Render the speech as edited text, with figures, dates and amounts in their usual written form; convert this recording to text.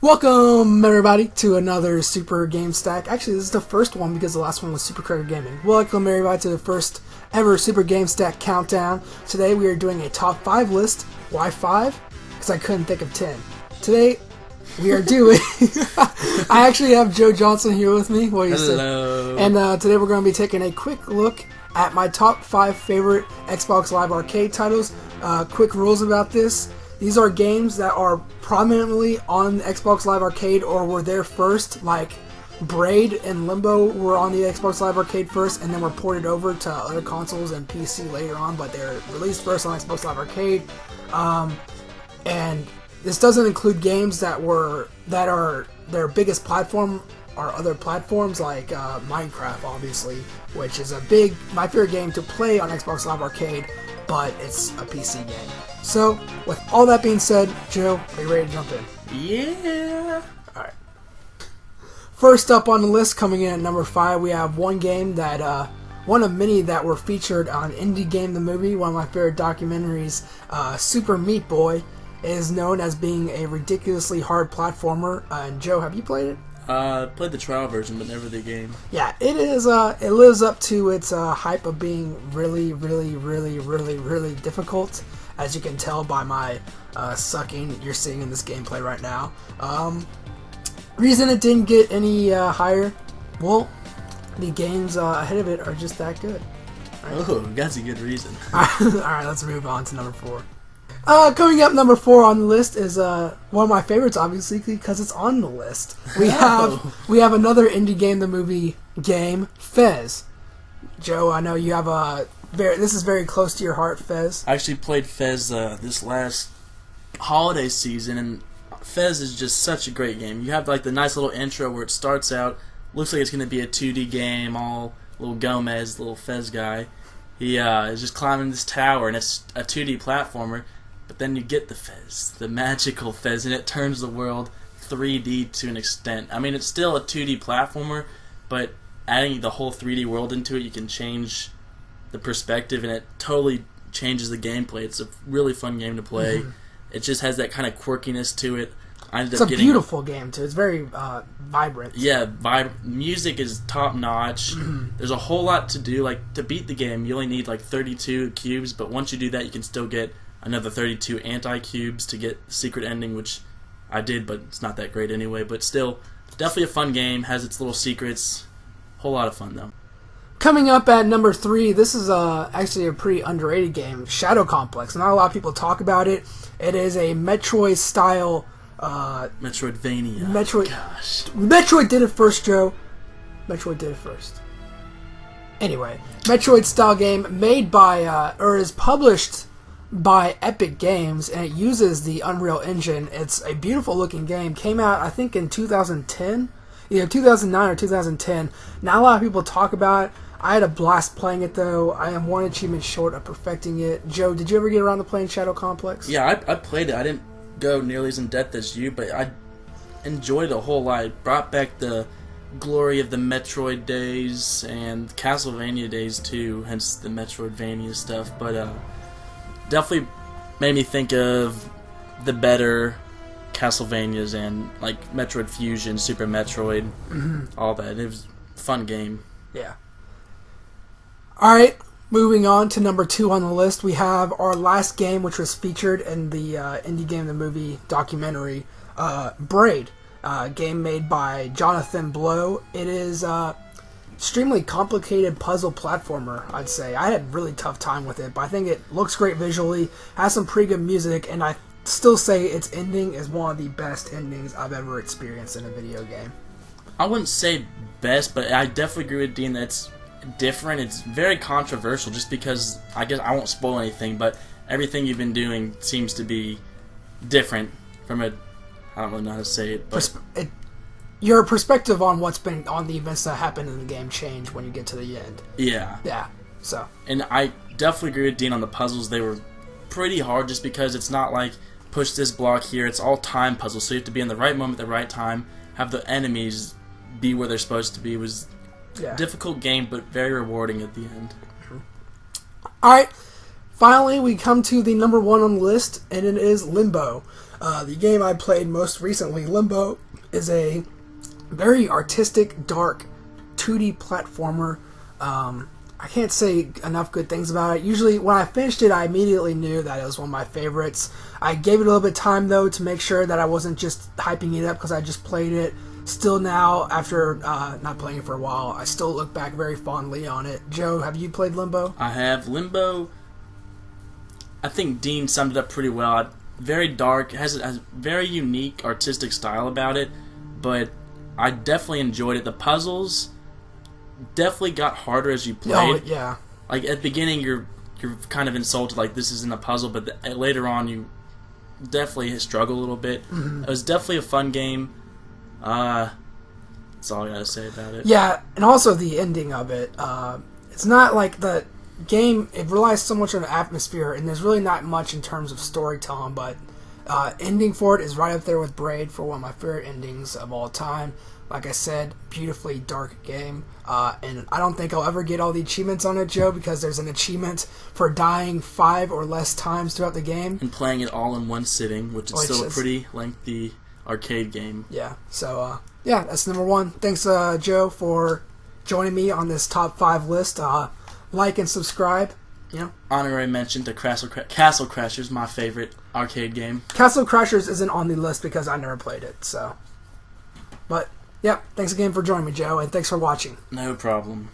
Welcome, everybody, to another Super Game Stack. Actually, this is the first one because the last one was Super Credit Gaming. Welcome, everybody, to the first ever Super Game Stack countdown. Today, we are doing a top 5 list. Why 5? Because I couldn't think of 10. Today, we are doing... I actually have Joe Johnson here with me. What do you say? Hello. And today, we're going to be taking a quick look at my top 5 favorite Xbox Live Arcade titles. Quick rules about this. These are games that are prominently on Xbox Live Arcade or were there first, like Braid and Limbo were on the Xbox Live Arcade first and then were ported over to other consoles and PC later on, but they're released first on Xbox Live Arcade. And this doesn't include games that are their biggest platform or other platforms like Minecraft, obviously, which is my favorite game to play on Xbox Live Arcade, but it's a PC game. So, with all that being said, Joe, are you ready to jump in? Yeah. Alright. First up on the list, coming in at number 5, we have one game that, one of many that were featured on Indie Game the Movie, one of my favorite documentaries, Super Meat Boy, is known as being a ridiculously hard platformer. And Joe, have you played it? Played the trial version, but never the game. Yeah, it is. It lives up to its hype of being really, really, really, really, really difficult, as you can tell by my sucking you're seeing in this gameplay right now. Reason it didn't get any higher, well, the games ahead of it are just that good. Right? Oh, that's a good reason. Alright, let's move on to number 4. Coming up number 4 on the list is one of my favorites, obviously, because it's on the list. We have another Indie Game the Movie game, Fez. Joe, I know you have this is very close to your heart, Fez. I actually played Fez this last holiday season, and Fez is just such a great game. You have like the nice little intro where it starts out, looks like it's going to be a 2D game, all little Gomez, little Fez guy. He is just climbing this tower, and it's a 2D platformer. But then you get the Fez, the magical Fez, and it turns the world 3D to an extent. I mean, it's still a 2D platformer, but adding the whole 3D world into it, you can change the perspective, and it totally changes the gameplay. It's a really fun game to play. Mm-hmm. It just has that kind of quirkiness to it. It's a beautiful game, too. It's very vibrant. Yeah, music is top-notch. Mm-hmm. There's a whole lot to do. Like, to beat the game, you only need, like, 32 cubes, but once you do that, you can still get another 32 anti-cubes to get the secret ending, which I did, but it's not that great anyway. But still, definitely a fun game, has its little secrets. Whole lot of fun, though. Coming up at number 3, this is actually a pretty underrated game, Shadow Complex. Not a lot of people talk about it. It is a Metroid-style... Metroidvania. Gosh. Metroid did it first, Joe. Metroid did it first. Anyway, Metroid-style game made by, or is published by Epic Games, and it uses the Unreal Engine. It's a beautiful looking game. Came out, I think, in 2010, either 2009 or 2010. Not a lot of people talk about it. I had a blast playing it, though. I am one achievement short of perfecting it. Joe, did you ever get around to playing Shadow Complex? Yeah, I played it. I didn't go nearly as in depth as you, but I enjoyed it a whole lot. It brought back the glory of the Metroid days and Castlevania days too, hence the Metroidvania stuff. But definitely made me think of the better Castlevanias and like Metroid Fusion, Super Metroid, all that. It was a fun game. Yeah. Alright, moving on to number 2 on the list, we have our last game, which was featured in the Indie Game the Movie documentary, Braid, game made by Jonathan Blow. It is extremely complicated puzzle platformer, I'd say. I had a really tough time with it, but I think it looks great visually, has some pretty good music, and I still say its ending is one of the best endings I've ever experienced in a video game. I wouldn't say best, but I definitely agree with Dean that it's different. It's very controversial just because, I guess I won't spoil anything, but everything you've been doing seems to be different from I don't really know how to say it, but your perspective on the events that happen in the game change when you get to the end. Yeah. Yeah. So. And I definitely agree with Dean on the puzzles. They were pretty hard just because it's not like push this block here. It's all time puzzles, so you have to be in the right moment at the right time, have the enemies be where they're supposed to be. It was a difficult game, but very rewarding at the end. Alright. Finally, we come to the number 1 on the list, and it is Limbo. The game I played most recently, Limbo, is a very artistic, dark, 2D platformer. I can't say enough good things about it. Usually, when I finished it, I immediately knew that it was one of my favorites. I gave it a little bit of time, though, to make sure that I wasn't just hyping it up because I just played it. Still now, after not playing it for a while, I still look back very fondly on it. Joe, have you played Limbo? I have. Limbo, I think Dean summed it up pretty well. Very dark, has a very unique artistic style about it, but I definitely enjoyed it. The puzzles definitely got harder as you played. Oh, yeah. Like, at the beginning, you're kind of insulted, like, this isn't a puzzle, but later on, you definitely struggle a little bit. Mm-hmm. It was definitely a fun game. That's all I gotta say about it. Yeah, and also the ending of it. It's not like the game, it relies so much on the atmosphere, and there's really not much in terms of storytelling, but ending for it is right up there with Braid for one of my favorite endings of all time. Like I said, beautifully dark game, and I don't think I'll ever get all the achievements on it, Joe, because there's an achievement for dying 5 or less times throughout the game. And playing it all in one sitting, which is still a pretty lengthy arcade game. Yeah, so, yeah, that's number 1. Thanks, Joe, for joining me on this top 5 list. Like and subscribe. You know, honorary mention to Castle Crashers, my favorite arcade game. Castle Crashers isn't on the list because I never played it. So, but yeah, thanks again for joining me, Joe, and thanks for watching. No problem.